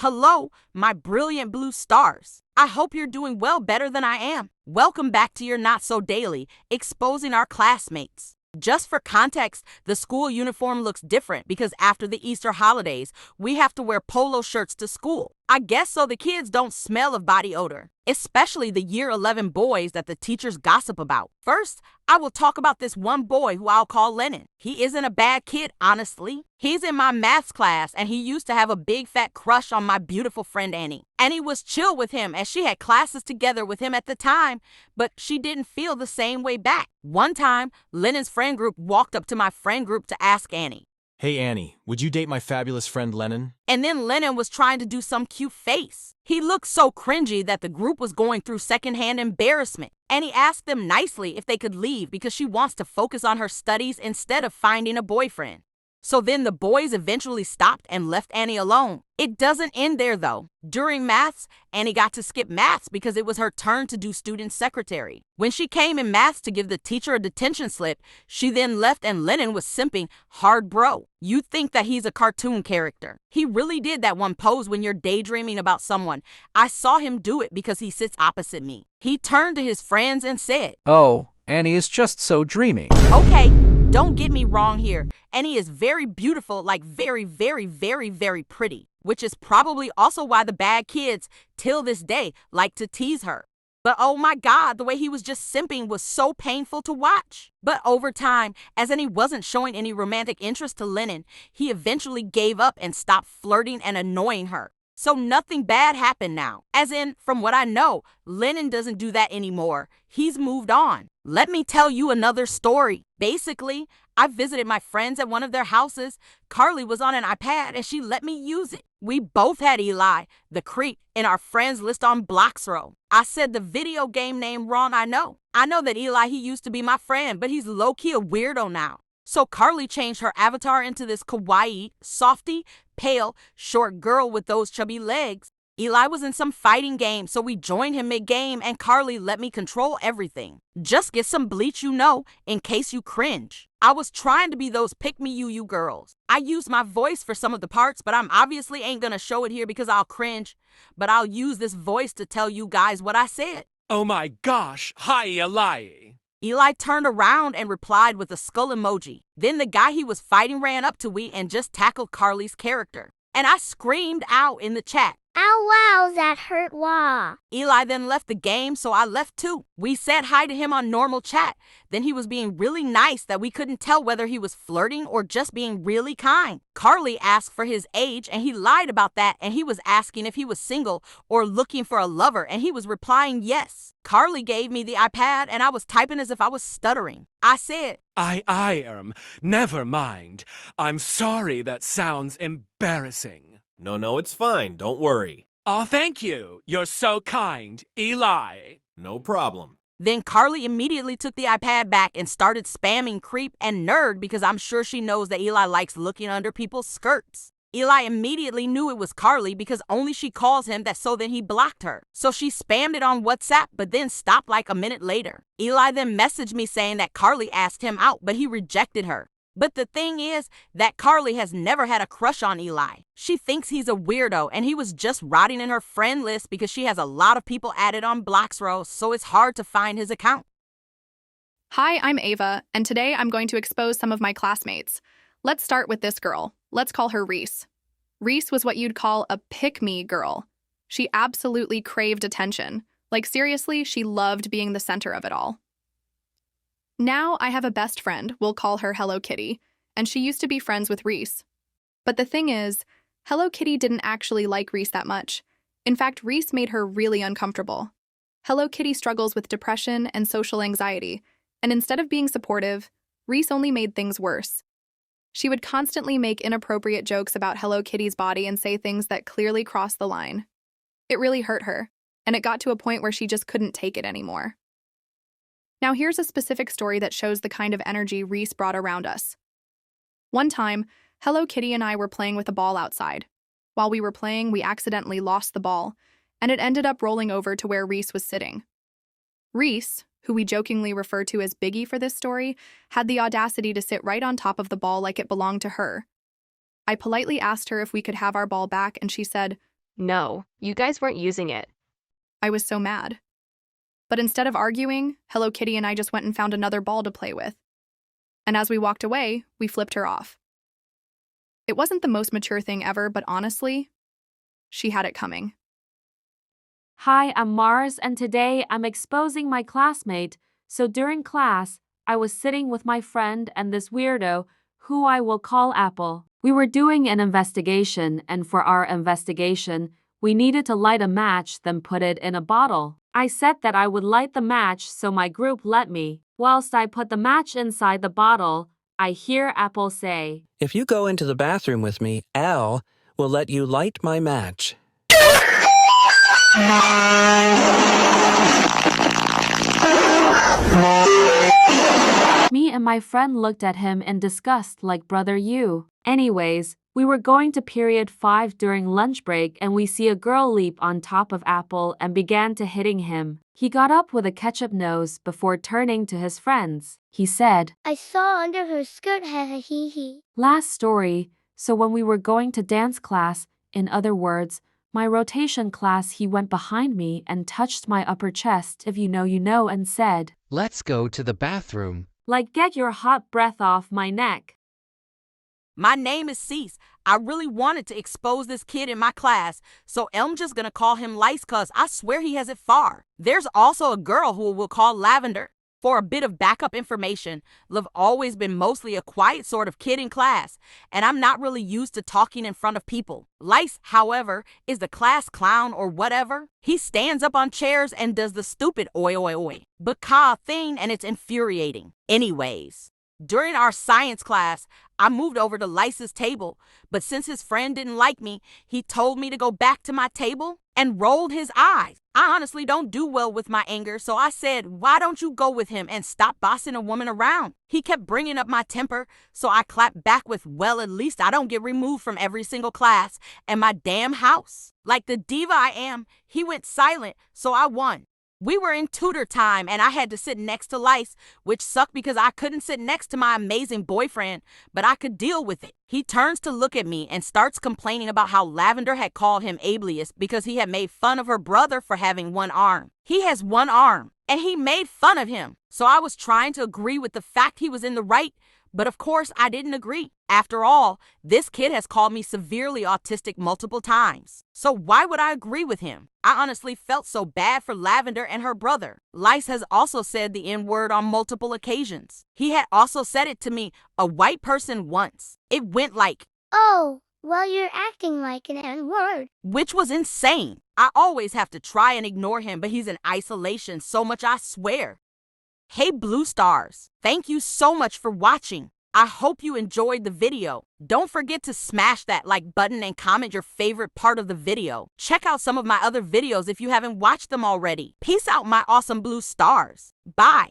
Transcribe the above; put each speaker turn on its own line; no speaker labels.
Hello, my brilliant blue stars. I hope you're doing well, better than I am. Welcome back to your Not So Daily, exposing our classmates. Just for context, the school uniform looks different because after the Easter holidays, we have to wear polo shirts to school. I guess so the kids don't smell of body odor, especially the year 11 boys that the teachers gossip about. First, I will talk about this one boy who I'll call Lennon. He isn't a bad kid, honestly. He's in my maths class and he used to have a big fat crush on my beautiful friend Annie. Annie was chill with him as she had classes together with him at the time, but she didn't feel the same way back. One time, Lennon's friend group walked up to my friend group to ask Annie,
"Hey Annie, would you date my fabulous friend Lennon?"
and then Lennon was trying to do some cute face. He looked so cringy that the group was going through secondhand embarrassment. Annie asked them nicely if they could leave because she wants to focus on her studies instead of finding a boyfriend. So then the boys eventually stopped and left Annie alone. It doesn't end there though. During maths, Annie got to skip maths because it was her turn to do student secretary. When she came in maths to give the teacher a detention slip, she then left and Lennon was simping hard bro. You'd think that he's a cartoon character. He really did that one pose when you're daydreaming about someone. I saw him do it because he sits opposite me. He turned to his friends and said,
"Oh, Annie is just so dreamy."
Okay, don't get me wrong here. Annie is very beautiful, like very, very, very, very pretty, which is probably also why the bad kids, till this day, like to tease her. But oh my God, the way he was just simping was so painful to watch. But over time, as Annie wasn't showing any romantic interest to Lennon, he eventually gave up and stopped flirting and annoying her. So nothing bad happened now. As in, from what I know, Lennon doesn't do that anymore. He's moved on. Let me tell you another story. Basically, I visited my friends at one of their houses. Carly was on an iPad and she let me use it. We both had Eli, the creep, in our friends list on Bloxrow. I said the video game name wrong, I know. I know that Eli, he used to be my friend, but he's low-key a weirdo now. So Carly changed her avatar into this kawaii, softy, pale, short girl with those chubby legs. Eli was in some fighting game, so we joined him mid-game and Carly let me control everything. Just get some bleach, in case you cringe. I was trying to be those pick-me-you girls. I used my voice for some of the parts, but I'm obviously ain't gonna show it here because I'll cringe. But I'll use this voice to tell you guys what I said.
"Oh my gosh, hi Eli."
Eli turned around and replied with a skull emoji. Then the guy he was fighting ran up to we and just tackled Carly's character. And I screamed out in the chat,
"Ow, wow, that hurt, wah."
Eli then left the game, so I left too. We said hi to him on normal chat. Then he was being really nice that we couldn't tell whether he was flirting or just being really kind. Carly asked for his age and he lied about that and he was asking if he was single or looking for a lover and he was replying yes. Carly gave me the iPad and I was typing as if I was stuttering. I said,
Never mind. I'm sorry that sounds embarrassing."
No, it's fine. Don't worry.
"Oh, thank you. You're so kind, Eli."
No problem.
Then Carly immediately took the iPad back and started spamming creep and nerd because I'm sure she knows that Eli likes looking under people's skirts. Eli immediately knew it was Carly because only she calls him that, so then he blocked her. So she spammed it on WhatsApp but then stopped like a minute later. Eli then messaged me saying that Carly asked him out but he rejected her. But the thing is that Carly has never had a crush on Eli. She thinks he's a weirdo and he was just rotting in her friend list because she has a lot of people added on Bloxrow, so it's hard to find his account.
Hi, I'm Ava, and today I'm going to expose some of my classmates. Let's start with this girl. Let's call her Reese. Reese was what you'd call a pick-me girl. She absolutely craved attention. Like seriously, she loved being the center of it all. Now I have a best friend, we'll call her Hello Kitty, and she used to be friends with Reese. But the thing is, Hello Kitty didn't actually like Reese that much. In fact, Reese made her really uncomfortable. Hello Kitty struggles with depression and social anxiety, and instead of being supportive, Reese only made things worse. She would constantly make inappropriate jokes about Hello Kitty's body and say things that clearly crossed the line. It really hurt her, and it got to a point where she just couldn't take it anymore. Now here's a specific story that shows the kind of energy Reese brought around us. One time, Hello Kitty and I were playing with a ball outside. While we were playing, we accidentally lost the ball, and it ended up rolling over to where Reese was sitting. Reese, who we jokingly refer to as Biggie for this story, had the audacity to sit right on top of the ball like it belonged to her. I politely asked her if we could have our ball back, and she said,
No, you guys weren't using it.
I was so mad. But instead of arguing, Hello Kitty and I just went and found another ball to play with. And as we walked away, we flipped her off. It wasn't the most mature thing ever, but honestly, she had it coming.
Hi, I'm Mars, and today I'm exposing my classmate. So during class, I was sitting with my friend and this weirdo, who I will call Apple. We were doing an investigation, and for our investigation, we needed to light a match, then put it in a bottle. I said that I would light the match, so my group let me. Whilst I put the match inside the bottle, I hear Apple say,
"If you go into the bathroom with me, Al will let you light my match."
Me and my friend looked at him in disgust like, brother, you. Anyways, we were going to period 5 during lunch break and we see a girl leap on top of Apple and began to hitting him. He got up with a ketchup nose before turning to his friends. He said,
I saw under her skirt, hee hee.
Last story, so when we were going to dance class, in other words, my rotation class, he went behind me and touched my upper chest, if you know, and said,
Let's go to the bathroom.
like, get your hot breath off my neck.
My name is Cease. I really wanted to expose this kid in my class, so I'm just gonna call him Lice cause I swear he has it far. There's also a girl who we'll call Lavender. For a bit of backup information, I've always been mostly a quiet sort of kid in class, and I'm not really used to talking in front of people. Lice, however, is the class clown or whatever. He stands up on chairs and does the stupid oi oi oi baka thing, and it's infuriating. Anyways, during our science class, I moved over to Lice's table, but since his friend didn't like me, he told me to go back to my table and rolled his eyes. I honestly don't do well with my anger, so I said, why don't you go with him and stop bossing a woman around? He kept bringing up my temper, so I clapped back with, well, at least I don't get removed from every single class and my damn house. Like the diva I am, he went silent, so I won. We were in tutor time and I had to sit next to Lice, which sucked because I couldn't sit next to my amazing boyfriend, but I could deal with it. He turns to look at me and starts complaining about how Lavender had called him ableist because he had made fun of her brother for having one arm. He has one arm, and he made fun of him. So I was trying to agree with the fact he was in the right, but of course I didn't agree. After all, this kid has called me severely autistic multiple times. So why would I agree with him? I honestly felt so bad for Lavender and her brother. Lice has also said the N-word on multiple occasions. He had also said it to me, a white person, once. It went like,
Oh, well, you're acting like an N-word.
which was insane. I always have to try and ignore him, but he's in isolation so much, I swear. Hey Blue Stars, thank you so much for watching. I hope you enjoyed the video. Don't forget to smash that like button and comment your favorite part of the video. Check out some of my other videos if you haven't watched them already. Peace out, my awesome blue stars. Bye.